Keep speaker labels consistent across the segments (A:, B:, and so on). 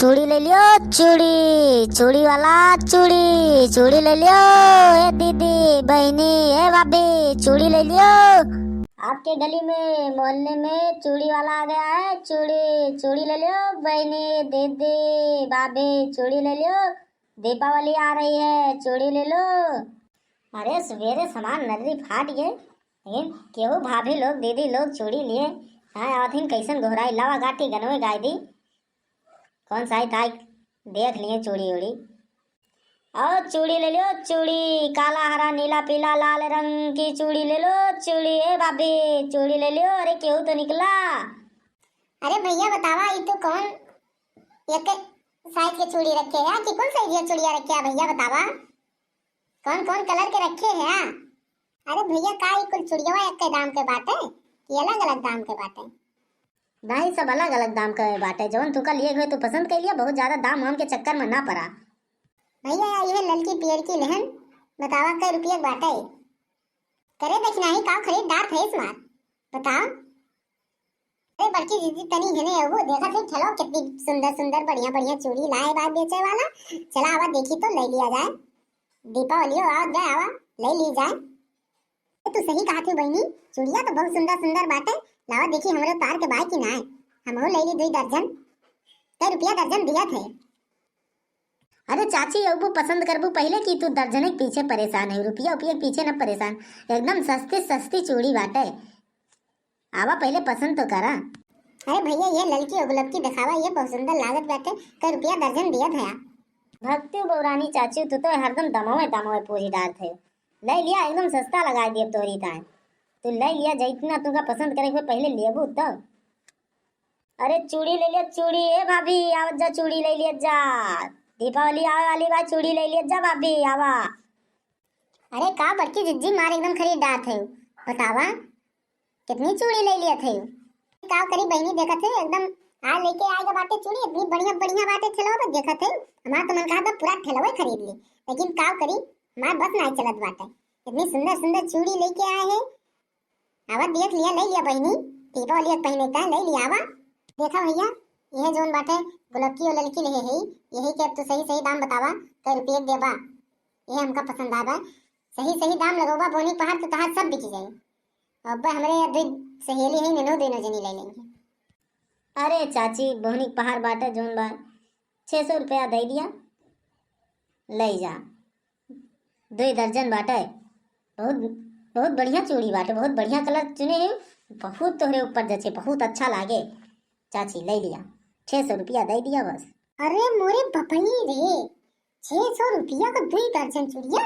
A: चूड़ी ले लियो। चूड़ी चूड़ी वाला चूड़ी चूड़ी ले लियो। ए दीदी बहनी ए भाभी चूड़ी ले लियो। आपके गली में मोहल्ले में चूड़ी वाला आ गया है। चूड़ी चूड़ी ले लियो बहनी दीदी भाभी चूड़ी ले लियो। दीपावली आ रही है चूड़ी ले लो। अरे सवेरे सामान नजरी फाट गए लेकिन केहू भाभी लोग दीदी लोग चूड़ी लिए। हाँ आथिन कैसन घोराई लावा गाठी गनवे गाय दी कौन सा था देख लिए चूड़ी उड़ी। और चूड़ी ले लो। चूड़ी काला हरा नीला पीला लाल रंग की चूड़ी ले लो। चूड़ी ए भाभी चूड़ी ले लियो। अरे केहू तो निकला।
B: अरे भैया बतावा ये तो कौन एक साइज के चूड़ी रखे है कि कौन साइज की चूड़िया रखे है भैया बतावा कौन कौन कलर के रखे हैं। अरे भैया का ये कुल चूड़िया एक के दाम के बाटे कि अलग अलग दाम के बाटे।
A: भाई सब अलग अलग दाम का बाटे जौन तुका लिए हुए तो पसंद कर लिया। बहुत ज्यादा दाम वाम के चक्कर में ना पड़ा।
B: भैया ये ललकी पियर की लहन बतावा कई रुपये बाटे करे देखना ही का खरीददार थे इस बार बताओ। अरे बड़की दीदी तनी हने वो देखा थे चलो कितनी सुंदर सुंदर बढ़िया बढ़िया चूड़ी लाए बात बेचे वाला। चला आवा देखी तो ले लिया जाए। दीपावली आ जाए आवा ले ली जाए। तू सही कहा थी बहनी चूड़िया तो बहुत सुंदर सुंदर बाटे। लावा देखी हमरे तार के बाई की ना है हम ले ली 2 दर्जन कई रुपया दर्जन दिया थे।
A: अरे चाची अबू पसंद करबू पहले की तू दर्जन के पीछे परेशान है। रुपया के पीछे न परेशान। एकदम सस्ती सस्ती चूड़ी बाटे। आवा पहले पसंद तो करा।
B: अरे भैया ये ललकी और गुलाबी दिखावा ये बहुत सुंदर लागत बाटे कई रुपया दर्जन दिया था।
A: भक्ति बौरानी चाची तू तो हरदम दमोए दमोए पूरीदार थे। ले लिया एकदम सस्ता लगा दिया तोरी ताए। तू ले लिया जितना तुमका पसंद करे हुए पहले लेबू तब। अरे चूड़ी ले लिया चूड़ी ए भाभी आवत जा चूड़ी ले लिया जा। दीपावली आवे वाली बा चूड़ी ले लिया जा भाभी आवा।
B: अरे का बड़की जिज्जी मार एकदम खरीदार थे बतावा कितनी चूड़ी ले लिया थे। का करी बहनी देखा थे एकदम आ लेके आएगा बाटे चूड़ी इतनी बढ़िया बढ़िया बाटे ठेला पर देखा थे। हमारा तो मन कहा था पूरा ठेला खरीद ली लेकिन का करी हमार बस नहीं चलत बाटे। इतनी सुंदर सुंदर चूड़ी लेके आए हैं। आवा देख लिया ले लिया बहनी दीपावली पहने का ले लिया आवा। देखा भैया यह जोन बाटे गुलाबी और ललकी ले है यही के अब तो सही सही दाम बतावा कई रुपये देबा ये हमका पसंद आवा। सही सही दाम लगोबा बोनी पहाड़ तो तहार सब बिक जाए। अब हमरे अभी सहेली है ननो देनो जनी ले लेंगे।
A: अरे चाची बोहनी पहाड़ बाटे जोन बा 600 रुपया दे दिया ले जा 2 दर्जन बाटे। बहुत बहुत बढ़िया चूड़ी बाटे बहुत बढ़िया कलर चुने हैं। बहुत तोहरे ऊपर जचे बहुत अच्छा लागे। चाची ले लिया 600 रुपया दे दिया बस।
B: अरे मोरे बपई रे 600 रुपया का 2 दर्जन चूड़िया।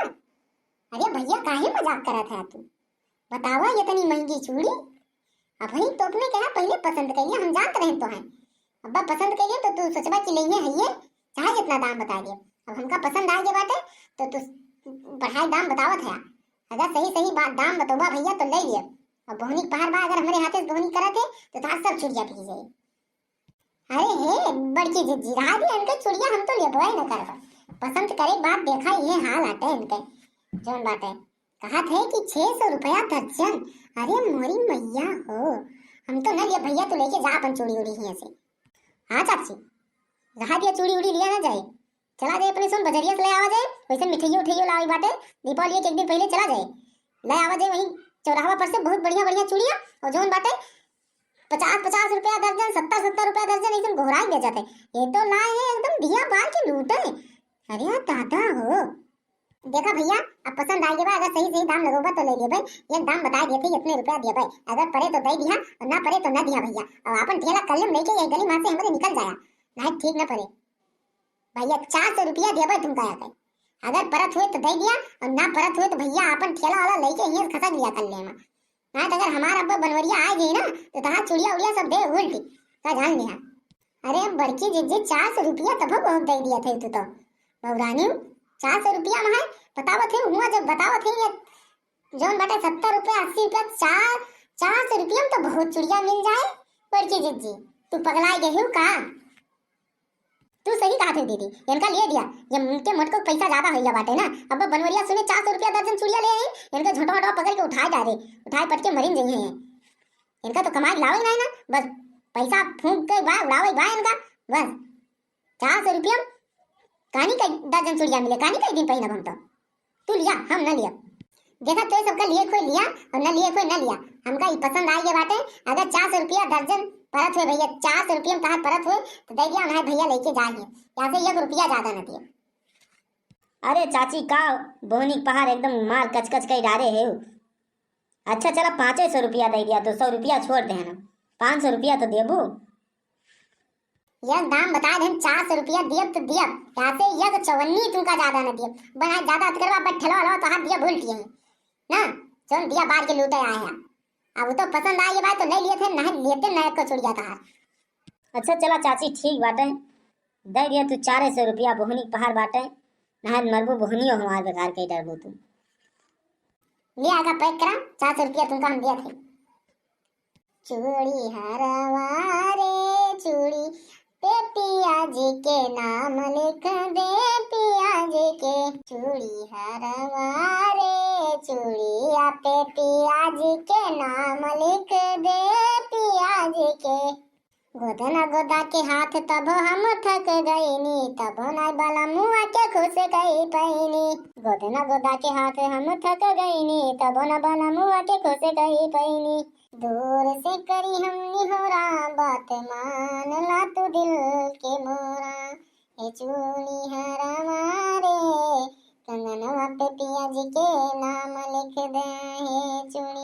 B: अरे भैया काहे मजाक करा था तू बतावा ये इतनी महंगी चूड़ी। अब भाई तो अपने कहा पहले पसंद करिए हम जानते रहे तो हैं अब्बा पसंद करिए तो तू सोचबा कि लेंगे है ये चाहे जितना दाम बता दिए। अब हमका पसंद आ गया बाटे तो तू बढ़ाई दाम बतावत है। अगर सही सही बात दाम बतोबा भैया तो ले लिए। और बोहनी पहाड़ बा अगर हमारे हाथे से बोहनी करत है तो तार सब चूड़िया पी जाए। अरे हे बड़की जिज्जी रहा भी इनके चूड़िया हम तो लेबो ही न करबा पसंद करे बात देखा ये हाल आटे इनके जोन बाटे कहा थे कि 600 रुपया दर्जन। अरे मोरी मैया हो हम तो न लिया भैया तो लेके जा अपन चूड़ी उड़ी यहाँ से। हाँ चाची रहा दिया चूड़ी उड़ी लिया ना जाए चला जाए अपने सुन बजरिया से ले आवा जाए वैसे मिठाइयों उठाइयों लाई बाटे दीपावली के एक दिन पहले चला जाए ले आवा जाए वहीं चौराहा पर से बहुत बढ़िया बढ़िया चूड़िया और जोन बाटे 50-50 रुपया दर्जन 70-70 रुपया दर्जन एकदम घोराई दे जाते। ये तो लाए हैं एकदम दिया बार के लूटे। अरे दादा हो देखा भैया अब पसंद आ गया अगर सही सही दाम लगोगा तो ले लिए भाई। एक दाम बता दिए थे इतने रुपया दिया भाई अगर पड़े तो दे दिया और ना पड़े तो ना दिया भैया। अब अपन ठेला कलम लेके यही गली मार से हमारे निकल जाया नहीं ठीक ना पड़े भैया 400 रुपया दिया भाई तुम कहा था। अगर परत हुए तो दे दिया और ना परत हुए तो भैया अपन ठेला वाला लेके यहीं खसक लिया कर लेना। ना तो अगर हमारा अब्बा बनवरिया आ गई ना तो तहां चूड़िया उड़िया सब दे उल्टी का जान लिया। अरे बड़की जिज्जी 400 रुपया तब बहुत दे दिया थे तू तो बबरानी 400 रुपया में बतावत थे हुआ जब बतावत थे ये जोन बाटे 70 रुपया 80 रुपया 400 रुपया में तो बहुत चूड़िया मिल जाए। बड़की जिज्जी तू पगला गई हो का तू सही कहा थे दीदी इनका ले दिया ये उनके मटको पैसा ज्यादा हो गया बाटे ना। अब बनवरिया सुने 400 रुपया दर्जन चूड़िया ले आई इनका झोटा वोटा पकड़ के उठाए डाले उठाए पट के मरीन जाइए हैं। इनका तो कमाई लावे नहीं ना बस पैसा फूंक के बा उड़ावे बा इनका बस 400 रुपया कहानी का दर्जन चूड़िया मिले, कहानी का दिन पहिना हम तो। तू लिया, हम न लिया। देखा तो सबका लिए कोई लिया और न लिए कोई न लिया। हमका ये पसंद आई ये बातें। अगर 400 रुपया दर्जन परत हुए भैया, 400 रुपया में कहा परत हुए तो दे दिया हमारे भैया लेके जाइए, यहाँ से 1 रुपया ज्यादा न दिए।
A: अरे चाची का बोहनी पहाड़ एकदम माल कचकच कई डारे है। अच्छा चला 500 रुपया दे दिया तो 100 रुपया छोड़ दे ना, 500 रुपया तो देबू।
B: यह दाम बता दें 400 रुपया दिया तो दिया, यहाँ से यह चवन्नी तुमका ज्यादा न दिया। बना ज्यादा करवा पर ठेलवा लो तो हाथ दिया भूलती है ना, जोन दिया बाहर के लूटे आए हैं। अब वो तो पसंद आई ये बात तो नहीं लिए थे, नहीं लेते नए को छुड़ जाता है।
A: अच्छा चला चाची ठीक बाटे, दे दिया तू 400 रुपया बोहनी पहाड़ बाटे, नहर मरबू बोहनियो हमार बेकार कई डरबू तू।
B: ले आगा पैक करा, 400 रुपया तुमका हम दिया थे। चूड़ी हरवा रे चूड़ी पे पिया जी के नाम लिख दे, पिया जी के चूड़ी हरवा रे चूड़ी पे पिया जी के नाम लिख दे, पिया जी के। गोदना गोदा के हाथ तब हम थक गईनी, तब ना बाला मुआ के खुश गई पैनी। गोदना गोदा के हाथ हम थक गईनी, तब ना बाला मुआ के खुश गई पैनी। दूर से करी हमनी होरा, बात मान ला तू दिल के मोरा। हे चूड़ी हरवा रे कंगनवा पे पिया जी के नाम लिख दे, हे चूड़ी